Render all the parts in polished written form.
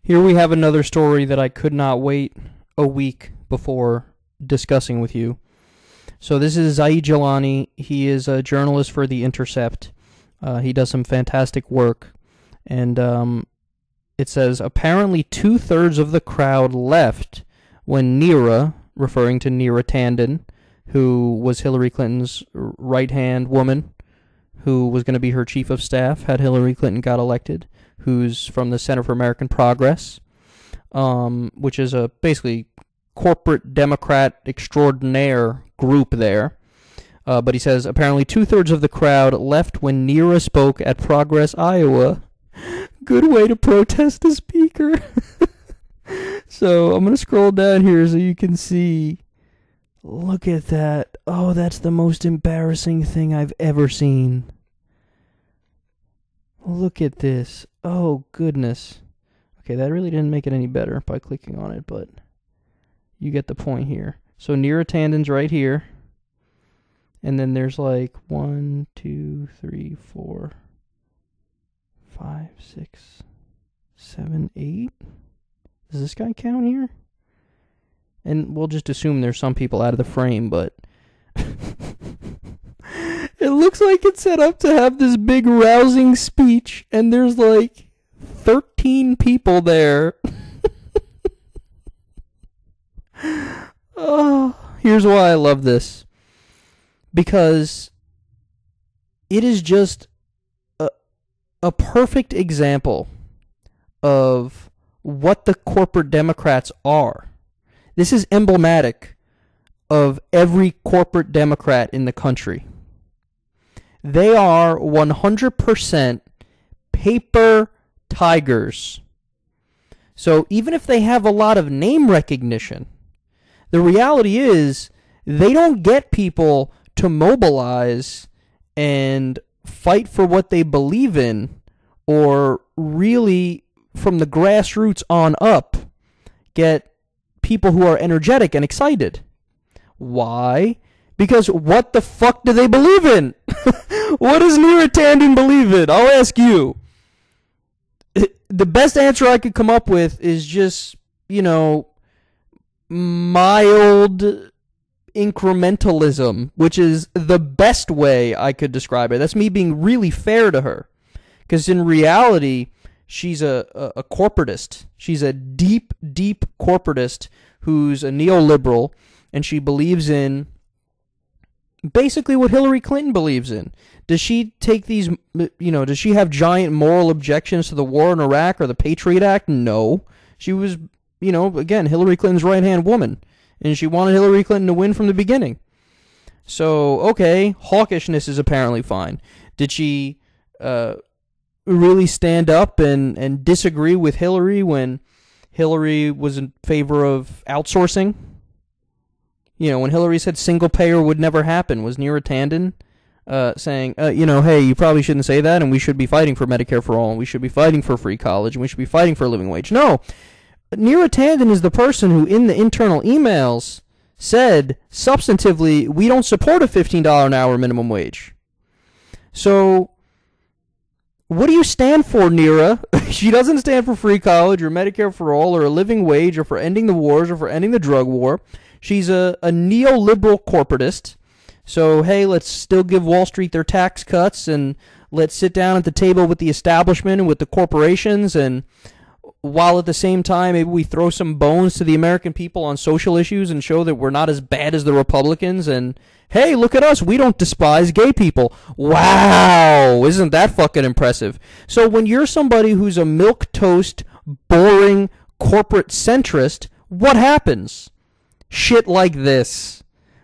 Here we have another story that I could not wait a week before discussing with you. So this is Zaid Jilani. He is a journalist for The Intercept. He does some fantastic work. And it says, apparently 2/3 of the crowd left when Neera, referring to Neera Tanden, who was Hillary Clinton's right-hand woman, who was going to be her chief of staff had Hillary Clinton got elected, who's from the Center for American Progress, which is a basically corporate Democrat extraordinaire group there. But he says, apparently 2/3 of the crowd left when Neera spoke at Progress, Iowa. Good way to protest the speaker. So I'm going to scroll down here so you can see. Look at that. Oh, that's the most embarrassing thing I've ever seen. Look at this. Oh, goodness. Okay, that really didn't make it any better by clicking on it, but you get the point here. So Neera Tanden's right here. And then there's like 1, 2, 3, 4, 5, 6, 7, 8. Does this guy count here? And we'll just assume there's some people out of the frame, but it looks like it's set up to have this big rousing speech, and there's like 13 people there. Oh, here's why I love this. Because it is just a perfect example of what the corporate Democrats are. This is emblematic of every corporate Democrat in the country. They are 100% paper tigers. So even if they have a lot of name recognition, the reality is they don't get people to mobilize and fight for what they believe in, or really from the grassroots on up get people who are energetic and excited. Why? Because what the fuck do they believe in? What does Neera Tanden believe in? I'll ask you. The best answer I could come up with is just, mild incrementalism, which is the best way I could describe it. That's me being really fair to her. Because in reality, she's a corporatist. She's a deep, deep corporatist who's a neoliberal, and she believes in basically what Hillary Clinton believes in. Does she take these, does she have giant moral objections to the war in Iraq or the Patriot Act? No. She was, again, Hillary Clinton's right-hand woman, and she wanted Hillary Clinton to win from the beginning. So, okay, hawkishness is apparently fine. Did she really stand up and disagree with Hillary when Hillary was in favor of outsourcing? When Hillary said single payer would never happen, was Neera Tanden saying, hey, you probably shouldn't say that, and we should be fighting for Medicare for all, and we should be fighting for free college, and we should be fighting for a living wage? No. Neera Tanden is the person who, in the internal emails, said, substantively, we don't support a $15 an hour minimum wage. So, what do you stand for, Neera? She doesn't stand for free college or Medicare for all or a living wage or for ending the wars or for ending the drug war. She's a neoliberal corporatist. So, hey, let's still give Wall Street their tax cuts, and let's sit down at the table with the establishment and with the corporations, and while at the same time maybe we throw some bones to the American people on social issues and show that we're not as bad as the Republicans, and hey, look at us, we don't despise gay people. Wow, isn't that fucking impressive? So when you're somebody who's a milquetoast, boring, corporate centrist, what happens? Shit like this,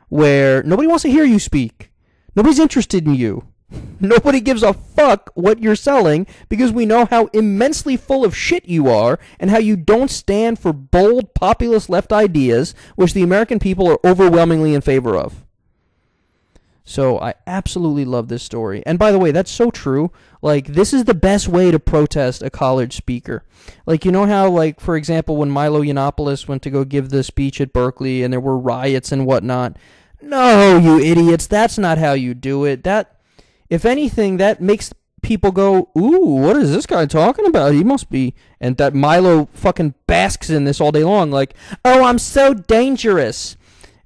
where nobody wants to hear you speak. Nobody's interested in you. Nobody gives a fuck what you're selling, because we know how immensely full of shit you are and how you don't stand for bold populist left ideas, which the American people are overwhelmingly in favor of. So I absolutely love this story. And by the way, that's so true. Like, this is the best way to protest a college speaker. Like, you know how, like, for example, when Milo Yiannopoulos went to go give the speech at Berkeley and there were riots and whatnot? No, you idiots, that's not how you do it. That, if anything, that makes people go, ooh, what is this guy talking about? He must be, and that Milo fucking basks in this all day long, like, oh, I'm so dangerous.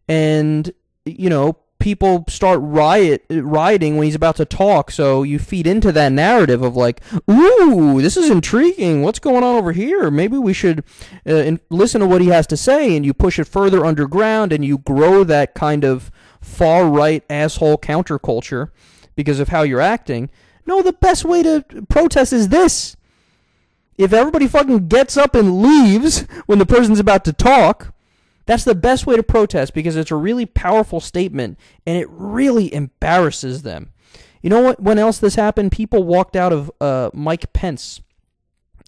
And, you know, people start rioting when he's about to talk, so you feed into that narrative of like, ooh, this is intriguing, what's going on over here? Maybe we should listen to what he has to say, and you push it further underground, and you grow that kind of far-right asshole counterculture because of how you're acting. No, the best way to protest is this. If everybody fucking gets up and leaves when the person's about to talk, that's the best way to protest, because it's a really powerful statement, and it really embarrasses them. You know what? When else this happened? People walked out of Mike Pence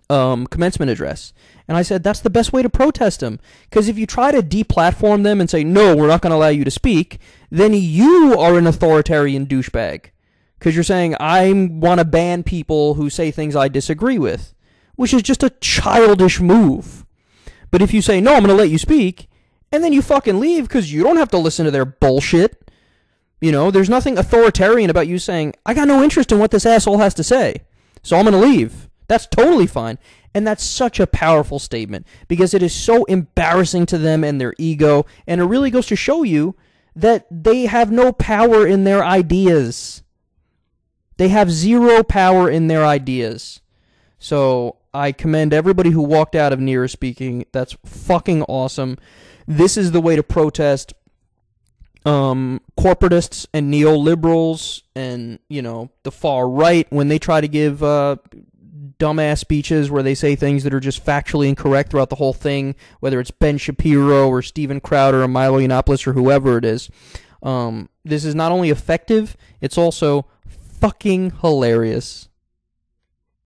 commencement address, and I said that's the best way to protest them, because if you try to deplatform them and say, no, we're not going to allow you to speak, then you are an authoritarian douchebag, because you're saying, I want to ban people who say things I disagree with, which is just a childish move. But if you say, no, I'm going to let you speak, and then you fucking leave because you don't have to listen to their bullshit, you know, there's nothing authoritarian about you saying, I got no interest in what this asshole has to say, so I'm going to leave. That's totally fine. And that's such a powerful statement, because it is so embarrassing to them and their ego, and it really goes to show you that they have no power in their ideas. They have zero power in their ideas. So I commend everybody who walked out of Near Speaking. That's fucking awesome. This is the way to protest corporatists and neoliberals and, you know, the far right when they try to give dumbass speeches where they say things that are just factually incorrect throughout the whole thing, whether it's Ben Shapiro or Steven Crowder or Milo Yiannopoulos or whoever it is. This is not only effective, it's also fucking hilarious.